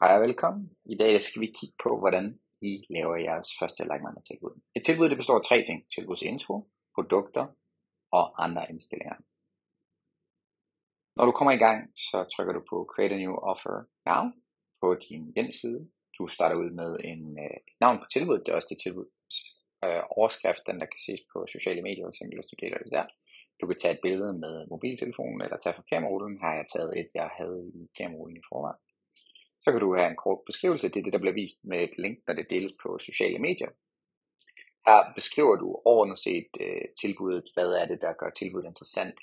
Hej og velkommen. I dag skal vi kigge på, hvordan I laver jeres første like mig tilbud. Et tilbud det består af 3 ting. Tilbudsintro, produkter og andre indstillinger. Når du kommer i gang, så trykker du på Create a new offer now på din hjemmeside. Du starter ud med et navn på tilbuddet. Det er også det tilbuds overskrift, den der kan ses på sociale medier, f.eks. hvis du deler det der. Du kan tage et billede med mobiltelefonen eller tage fra kamerarullen. Her har jeg taget et, jeg havde i kamerarullen i forvejen. Så kan du have en kort beskrivelse. Det er det, der bliver vist med et link, når det deles på sociale medier. Her beskriver du overordnet set tilbuddet. Hvad er det, der gør tilbuddet interessant?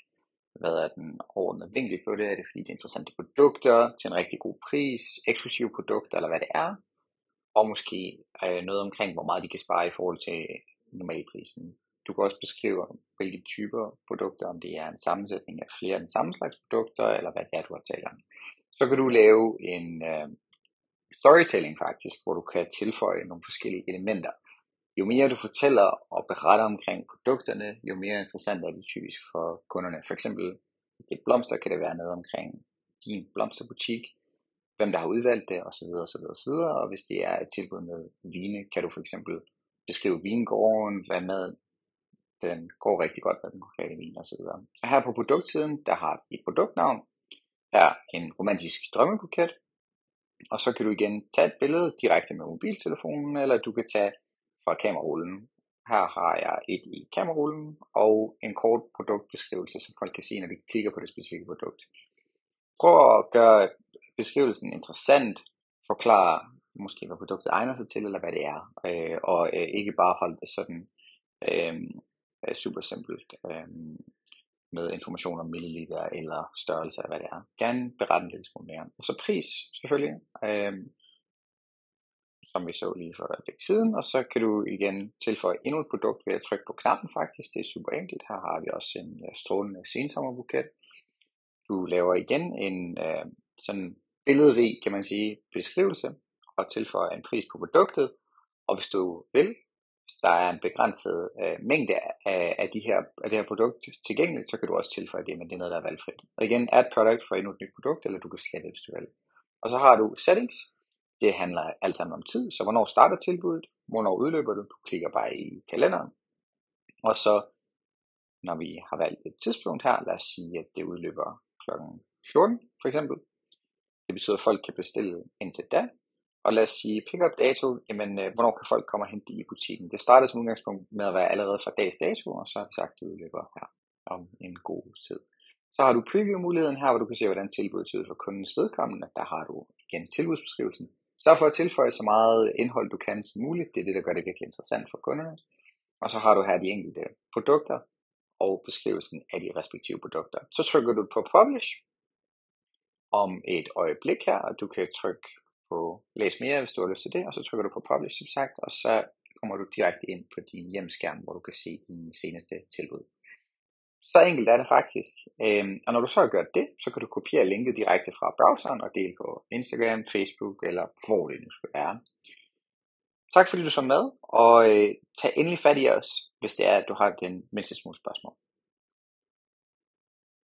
Hvad er den overordnede vinkel på det? Er det fordi det er interessante produkter til en rigtig god pris, eksklusive produkter eller hvad det er? Og måske noget omkring, hvor meget de kan spare i forhold til normalprisen. Du kan også beskrive, hvilke typer produkter, om det er en sammensætning af flere af den samme slags produkter, eller hvad det er, du har talt om. Så kan du lave en storytelling faktisk, hvor du kan tilføje nogle forskellige elementer. Jo mere du fortæller og beretter omkring produkterne, jo mere interessant er det typisk for kunderne. For eksempel, hvis det er blomster, kan det være noget omkring din blomsterbutik, hvem der har udvalgt det, osv. osv. Og hvis det er et tilbud med vine, kan du for eksempel beskrive vingården, hvad med den går rigtig godt med den konkrete vin, osv. Og her på produktsiden, der har vi et produktnavn, her en romantisk drømmebuket, og så kan du igen tage et billede direkte med mobiltelefonen, eller du kan tage fra kamerarullen. Her har jeg et i kamerarullen, og en kort produktbeskrivelse, så folk kan se, når de klikker på det specifikke produkt. Prøv at gøre beskrivelsen interessant, forklare måske, hvad produktet egner sig til, eller hvad det er, og ikke bare holde det sådan super simpelt med information om milliliter eller størrelse af hvad det er. Gerne berette en lille smule mere. Og så pris selvfølgelig, som vi så lige for et øjeblik siden, og så kan du igen tilføje endnu et produkt ved at trykke på knappen faktisk. Det er super enkelt. Her har vi også en strålende sensommerbuket. Du laver igen en sådan billedrig, kan man sige, beskrivelse og tilføjer en pris på produktet. Og hvis du vil, hvis der er en begrænset mængde af det her produkt tilgængeligt, så kan du også tilføje det, men det er noget, der er valgfrit. Og igen, add product for endnu et nyt produkt, eller du kan slette det, hvis du vil. Og så har du settings. Det handler alt sammen om tid, så hvornår starter tilbuddet, hvornår udløber du klikker bare i kalenderen. Og så, når vi har valgt et tidspunkt her, lad os sige, at det udløber kl. 14 for eksempel. Det betyder, at folk kan bestille indtil da. Og lad os sige pick-up dato, jamen hvornår kan folk komme og hente det i butikken. Det starter som udgangspunkt med at være allerede fra dags dato, og så har vi sagt, at det udløber her om en god tid. Så har du preview-muligheden her, hvor du kan se, hvordan tilbuddet ser ud for kundens vedkommende. Der har du igen tilbudsbeskrivelsen. Sørg for at tilføje så meget indhold du kan som muligt. Det er det, der gør det virkelig interessant for kunderne. Og så har du her de enkelte produkter og beskrivelsen af de respektive produkter. Så trykker du på Publish om et øjeblik her, og du kan trykke på læs mere, hvis du har lyst til det, og så trykker du på Publish som sagt, og så kommer du direkte ind på din hjemmeskærm, hvor du kan se dine seneste tilbud. Så enkelt er det faktisk. Og når du så har gjort det, så kan du kopiere linket direkte fra browseren og dele på Instagram, Facebook eller hvor det nu skal være. Tak fordi du så med, og tag endelig fat i os, hvis det er, at du har den mindste smule spørgsmål.